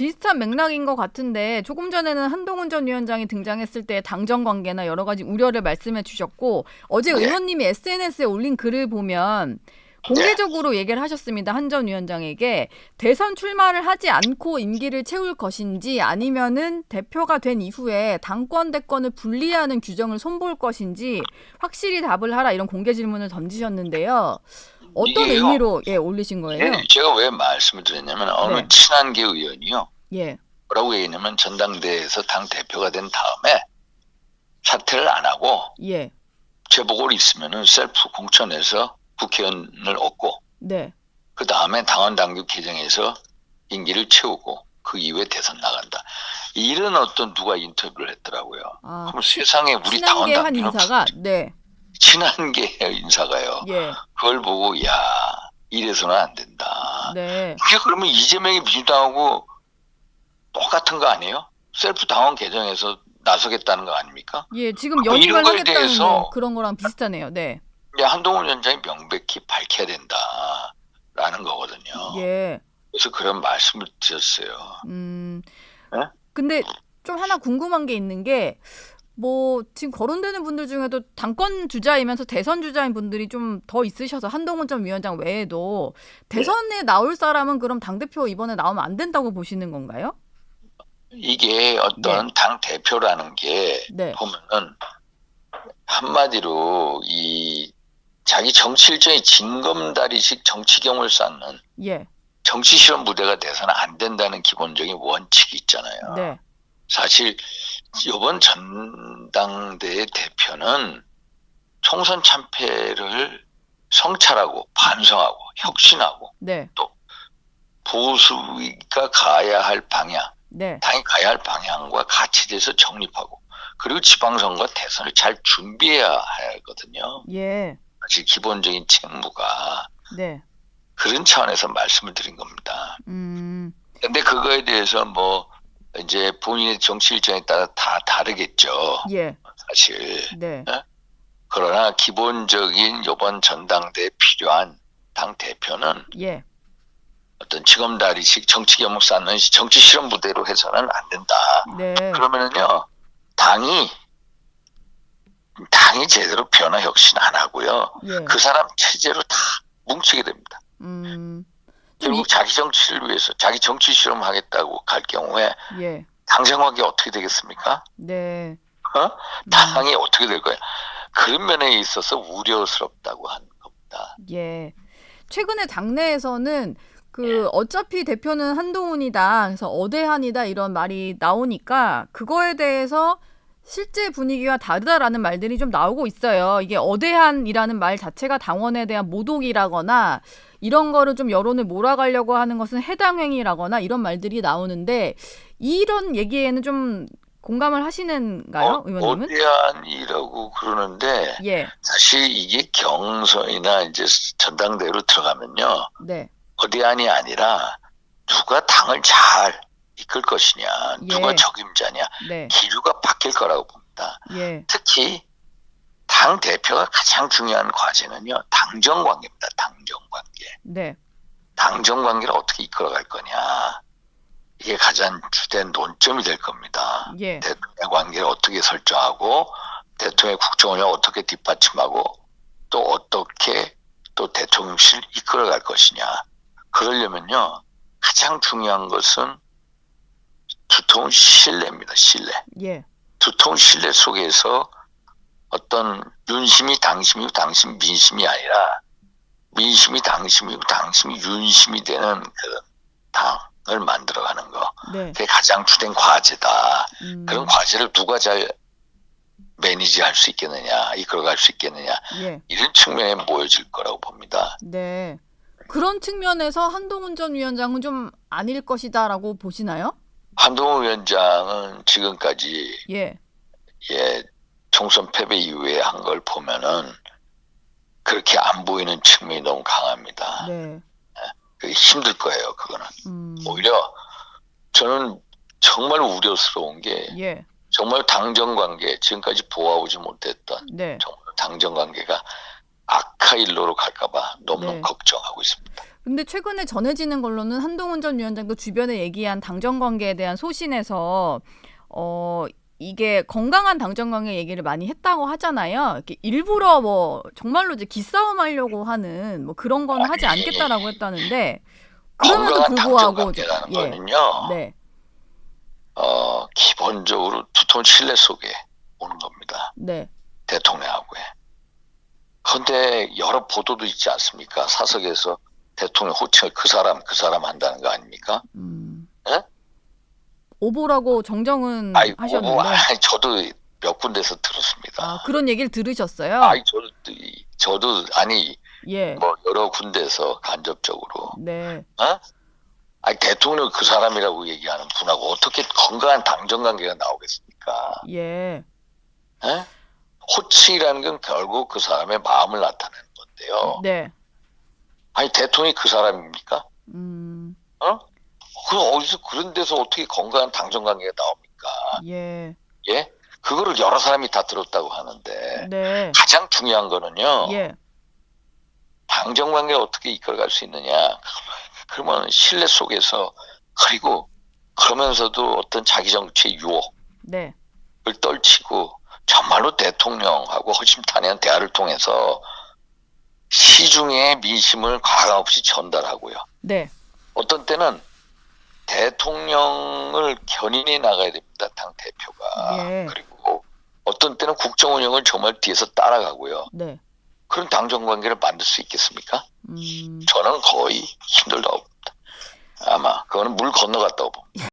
비슷한 맥락인 것 같은데 조금 전에는 한동훈 전 위원장이 등장했을 때 당정 관계나 여러 가지 우려를 말씀해 주셨고 어제 네, 의원님이 SNS에 올린 글을 보면 네. 공개적으로 얘기를 하셨습니다. 한 전 위원장에게 대선 출마를 하지 않고 임기를 채울 것인지 아니면은 대표가 된 이후에 당권 대권을 분리하는 규정을 손볼 것인지 확실히 답을 하라 이런 공개 질문을 던지셨는데요. 어떤 이게요, 의미로 올리신 거예요? 제가 왜 말씀을 드렸냐면, 어느 네. 친한계 의원이요. 예. 뭐라고 얘기했냐면, 전당대회에서 당 대표가 된 다음에 사퇴를 안 하고, 예. 재보궐 있으면은 셀프 공천해서 국회의원을 얻고, 네. 그 다음에 당원 당규 개정해서 임기를 채우고, 그 이후에 대선 나간다. 이런 어떤 누가 인터뷰를 했더라고요. 아, 그럼 세상에 우리 당원 친한계 한 당규는 인사가 네. 친한계 인사가요. 예. 그걸 보고, 야, 이래서는 안 된다. 네. 그게 그러면 이재명이 민주당하고 똑같은 거 아니에요? 셀프 당원 개정해서 나서겠다는 거 아닙니까? 예, 지금 이런 연임을 거에 하겠다는 대해서 그런 거랑 비슷하네요. 네. 이제 한동훈 위원장이 명백히 밝혀야 된다라는 거거든요. 예. 그래서 그런 말씀을 드렸어요. 예? 근데 좀 하나 궁금한 게 있는 게 뭐 지금 거론되는 분들 중에도 당권 주자이면서 대선 주자인 분들이 좀 더 있으셔서 한동훈 전 위원장 외에도 대선에 나올 사람은 그럼 당대표 이번에 나오면 안 된다고 보시는 건가요? 이게 예. 어떤 당 대표라는 게 네. 보면은 한마디로 이 자기 정치 일정의 징검다리식 정치경을 쌓는 예. 정치 실험 무대가 돼서는 안 된다는 기본적인 원칙이 있잖아요. 네. 사실 이번 전당대회 대표는 총선 참패를 성찰하고 반성하고 혁신하고 네. 또 보수가 가야 할 방향, 네. 당이 가야 할 방향과 같이 돼서 정립하고 그리고 지방선거 대선을 잘 준비해야 하거든요. 예. 사실 기본적인 책무가 네. 그런 차원에서 말씀을 드린 겁니다. 음. 근데 그거에 대해서 뭐 이제 본인의 정치 일정에 따라 다 다르겠죠. 예. 사실. 네. 예? 그러나 기본적인 이번 전당대에 필요한 당 대표는 예. 어떤 지검다리식 정치 겸목 쌓는 정치 실험 부대로 해서는 안 된다. 네. 그러면은요 당이 제대로 변화 혁신 안 하고요. 예. 그 사람 체제로 다 뭉치게 됩니다. 좀 결국 자기 정치를 위해서 자기 정치 실험하겠다고 갈 경우에 예. 당 생활이 어떻게 되겠습니까? 네. 당이 어떻게 될 거야? 그런 면에 있어서 우려스럽다고 하는 겁니다. 예. 최근에 당내에서는 어차피 대표는 한동훈이다. 그래서 어대한이다 이런 말이 나오니까 그거에 대해서 실제 분위기와 다르다라는 말들이 좀 나오고 있어요. 이게 어대한이라는 말 자체가 당원에 대한 모독이라거나 이런 거를 좀 여론을 몰아가려고 하는 것은 해당 행위라거나 이런 말들이 나오는데 이런 얘기에는 좀 공감을 하시는가요, 의원님은? 어대한이라고 그러는데 예. 사실 이게 경선이나 이제 전당대회로 들어가면요. 네. 어대한이 아니라 누가 당을 잘 이끌 것이냐, 누가 예. 적임자냐, 네. 기류가 바뀔 거라고 봅니다. 예. 특히 당 대표가 가장 중요한 과제는요, 당정 관계입니다. 당정 관계. 네. 당정 관계를 어떻게 이끌어갈 거냐. 이게 가장 주된 논점이 될 겁니다. 예. 대통령 관계를 어떻게 설정하고 대통령의 국정원을 어떻게 뒷받침하고 또 어떻게 또 대통령실 이끌어갈 것이냐. 그러려면요 가장 중요한 것은 두터운 신뢰입니다. 신뢰. 예. 두터운 신뢰 속에서 어떤 윤심이 당심이고 당심 민심이 아니라 민심이 당심이고 당심이 윤심이 되는 그런 당을 만들어가는 거. 네. 그게 가장 주된 과제다. 그런 과제를 누가 잘 매니지할 수 있겠느냐, 이끌어갈 수 있겠느냐, 예. 이런 측면에 모여질 거라고 봅니다. 네. 그런 측면에서 한동훈 전 위원장은 좀 아닐 것이다라고 보시나요? 한동훈 위원장은 지금까지 예. 총선 패배 이후에 한 걸 보면은 그렇게 안 보이는 측면이 너무 강합니다. 네. 그게 힘들 거예요, 그거는. 오히려 저는 정말 우려스러운 게 예. 정말 당정 관계, 지금까지 보아오지 못했던 네. 정말 당정 관계가 악화일로로 갈까봐 너무 네. 걱정하고 있습니다. 근데 최근에 전해지는 걸로는 한동훈 전 위원장도 주변에 얘기한 당정 관계에 대한 소신에서 이게 건강한 당정 관계 얘기를 많이 했다고 하잖아요. 이렇게 일부러 뭐 정말로 이제 기싸움 하려고 하는 뭐 그런 건 하지 않겠다라고 했다는데 그럼에도 건강한 당정 불구하고 관계라는 예. 거는요. 네. 기본적으로 두터운 신뢰 속에 오는 겁니다. 네. 대통령하고의. 그런데 여러 보도도 있지 않습니까? 사석에서 대통령 호칭을 그 사람 한다는 거 아닙니까? 예? 오보라고 정정은 아이, 하셨는데 저도 몇 군데서 들었습니다. 그런 얘기를 들으셨어요? 아이, 저도 아니, 예. 뭐 여러 군데서 간접적으로. 네. 아니, 대통령 그 사람이라고 얘기하는 분하고 어떻게 건강한 당정 관계가 나오겠습니까? 예. 예? 호칭이라는 건 결국 그 사람의 마음을 나타내는 건데요. 네. 아니, 대통령이 그 사람입니까? 그 어디서 그런 데서 어떻게 건강한 당정 관계가 나옵니까? 예. 예? 그거를 여러 사람이 다 들었다고 하는데 네. 가장 중요한 거는요. 예. 당정 관계를 어떻게 이끌어갈 수 있느냐? 그러면 신뢰 속에서 그리고 그러면서도 어떤 자기 정치의 유혹을 네. 떨치고 정말로 대통령하고 허심탄회한 대화를 통해서 시중의 민심을 과감없이 전달하고요. 네. 어떤 때는 대통령을 견인해 나가야 됩니다. 당 대표가. 예. 그리고 어떤 때는 국정 운영을 정말 뒤에서 따라가고요. 네. 그런 당정 관계를 만들 수 있겠습니까? 저는 거의 힘들다고 봅니다. 아마 그거는 물 건너갔다고 봅니다.